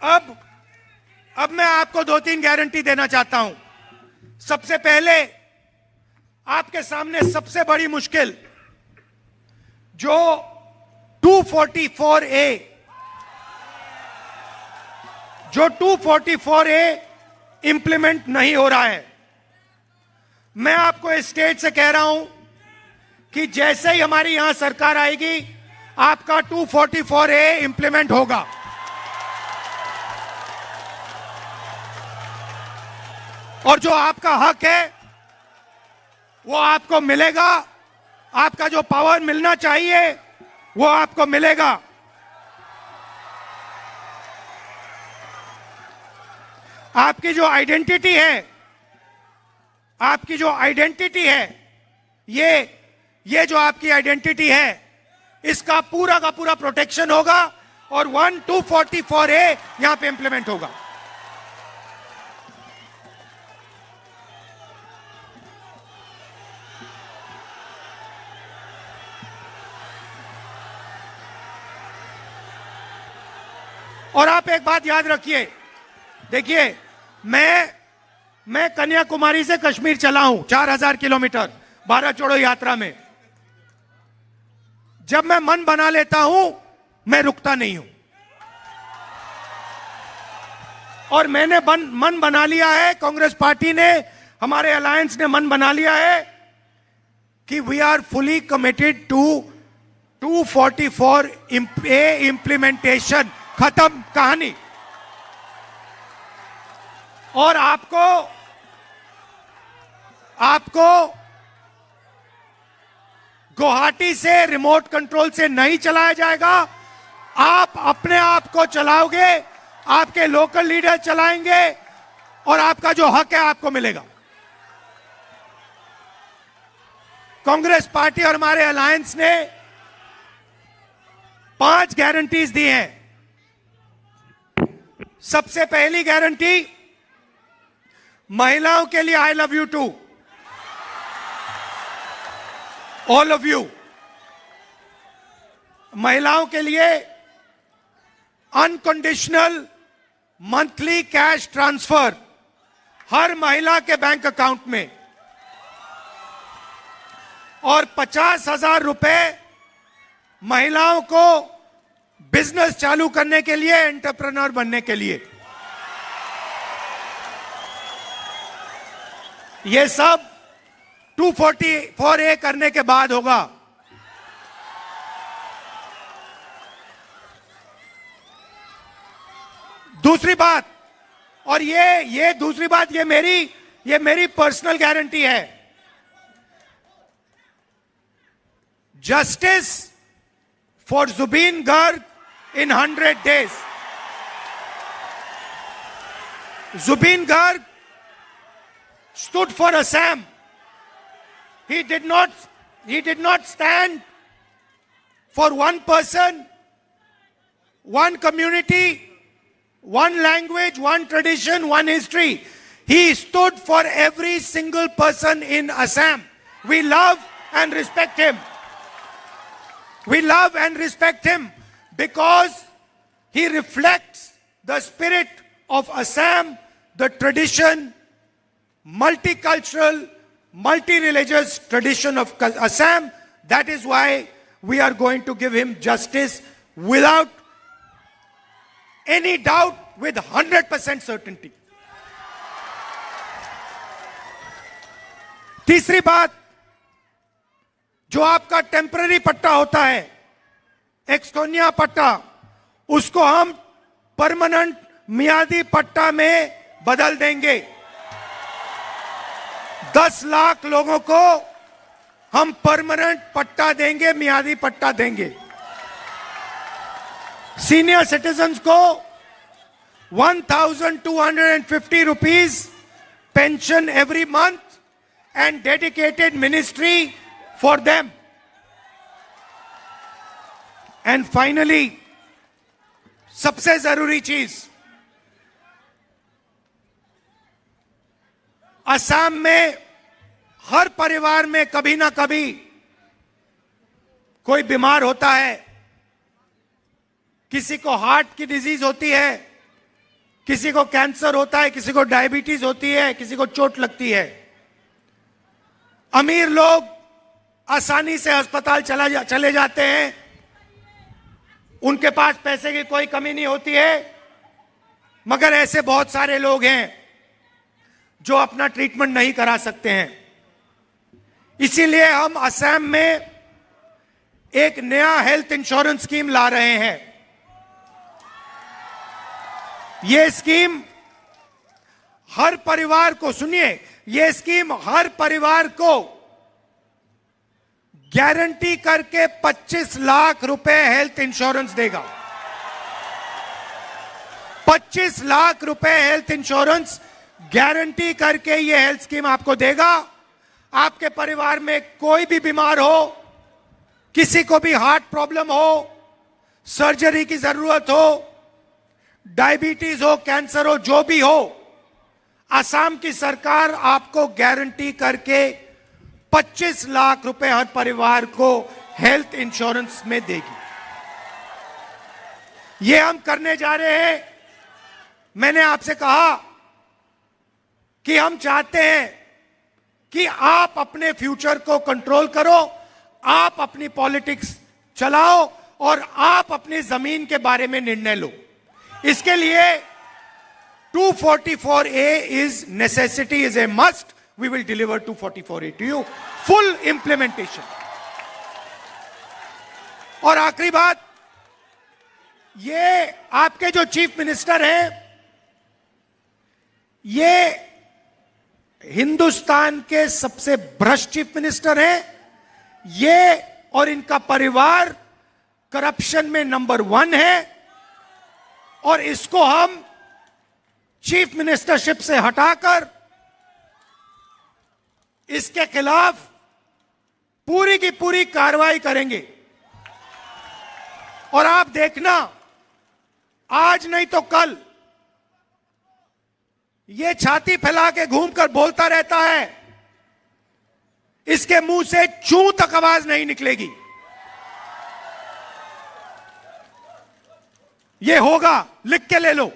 अब मैं आपको 2-3 गारंटी देना चाहता हूं। सबसे पहले आपके सामने सबसे बड़ी मुश्किल जो 244A इंप्लीमेंट नहीं हो रहा है। मैं आपको इस स्टेज से कह रहा हूं कि जैसे ही हमारी यहां सरकार आएगी आपका 244A इंप्लीमेंट होगा। और जो आपका हक है वो आपको मिलेगा। आपका जो पावर मिलना चाहिए वो आपको मिलेगा। आपकी जो आइडेंटिटी है, ये जो आपकी आइडेंटिटी है, इसका पूरा का पूरा प्रोटेक्शन होगा और 244A यहां पे इंप्लीमेंट होगा। और आप एक बात याद रखिए, देखिए मैं कन्याकुमारी से कश्मीर चला हूं 4000 किलोमीटर भारत जोड़ो यात्रा में। जब मैं मन बना लेता हूं मैं रुकता नहीं हूं। और मैंने मन बना लिया है, कांग्रेस पार्टी ने, हमारे अलायंस ने मन बना लिया है कि we are fully committed to 244A implementation. खत्म कहानी। और आपको गुवाहाटी से रिमोट कंट्रोल से नहीं चलाया जाएगा। आप अपने आप को चलाओगे, आपके लोकल लीडर चलाएंगे और आपका जो हक है आपको मिलेगा। कांग्रेस पार्टी और हमारे अलायंस ने 5 गारंटीज दी हैं। सबसे पहली गारंटी, महिलाओं के लिए I love you to all of you. महिलाओं के लिए अनकंडीशनल मंथली कैश ट्रांसफर हर महिला के बैंक अकाउंट में और 50,000 रुपए महिलाओं को बिजनेस चालू करने के लिए, एंटरप्रेन्योर बनने के लिए। यह सब 244A करने के बाद होगा। दूसरी बात, और ये दूसरी बात, ये मेरी पर्सनल गारंटी है। Justice for Zubeen Garg in 100 days. Zubeen Garg stood for Assam. He did not stand for one person, one community, one language, one tradition, one history. He stood for every single person in Assam. We love and respect him. We love and respect him because he reflects the spirit of Assam, the tradition, multicultural, multi-religious tradition of Assam. That is why we are going to give him justice without any doubt, with 100% certainty. तीसरी बात, जो आपका temporary पट्टा होता है, एक्सकोनिया पट्टा, उसको हम परमानेंट मियादी पट्टा में बदल देंगे। 10 लाख लोगों को हम परमानेंट पट्टा देंगे, मियादी पट्टा देंगे। सीनियर सिटीजन्स को 1,250 rupees pension every month and dedicated ministry for them. And finally, सबसे जरूरी चीज, असम में हर परिवार में कभी ना कभी कोई बीमार होता है, किसी को हार्ट की डिजीज होती है, किसी को कैंसर होता है, किसी को डायबिटीज होती है, किसी को चोट लगती है। अमीर लोग आसानी से अस्पताल चले जाते हैं, उनके पास पैसे की कोई कमी नहीं होती है। मगर ऐसे बहुत सारे लोग हैं जो अपना ट्रीटमेंट नहीं करा सकते हैं। इसीलिए हम असम में एक नया हेल्थ इंश्योरेंस स्कीम ला रहे हैं। यह स्कीम हर परिवार को, सुनिए, यह स्कीम हर परिवार को गारंटी करके 25 लाख रुपए हेल्थ इंश्योरेंस देगा। 25 लाख रुपए हेल्थ इंश्योरेंस गारंटी करके यह हेल्थ स्कीम आपको देगा। आपके परिवार में कोई भी बीमार हो, किसी को भी हार्ट प्रॉब्लम हो, सर्जरी की जरूरत हो, डायबिटीज हो, कैंसर हो, जो भी हो, असम की सरकार आपको गारंटी करके 25 लाख रुपए हर परिवार को हेल्थ इंश्योरेंस में देगी। यह हम करने जा रहे हैं। मैंने आपसे कहा कि हम चाहते हैं कि आप अपने फ्यूचर को कंट्रोल करो, आप अपनी पॉलिटिक्स चलाओ और आप अपनी जमीन के बारे में निर्णय लो। इसके लिए 244A is necessity, is a must. We will deliver 244A to you. Full implementation. और आखिरी बात, ये आपके जो चीफ मिनिस्टर हैं, ये हिंदुस्तान के सबसे भ्रष्ट चीफ मिनिस्टर हैं। ये और इनका परिवार करप्शन में नंबर 1 है और इसको हम चीफ मिनिस्टरशिप से हटाकर इसके खिलाफ पूरी की पूरी कार्रवाई करेंगे। और आप देखना, आज नहीं तो कल ये छाती फैला के घूमकर बोलता रहता है, इसके मुंह से चूं तक आवाज नहीं निकलेगी। ये होगा, लिख के ले लो।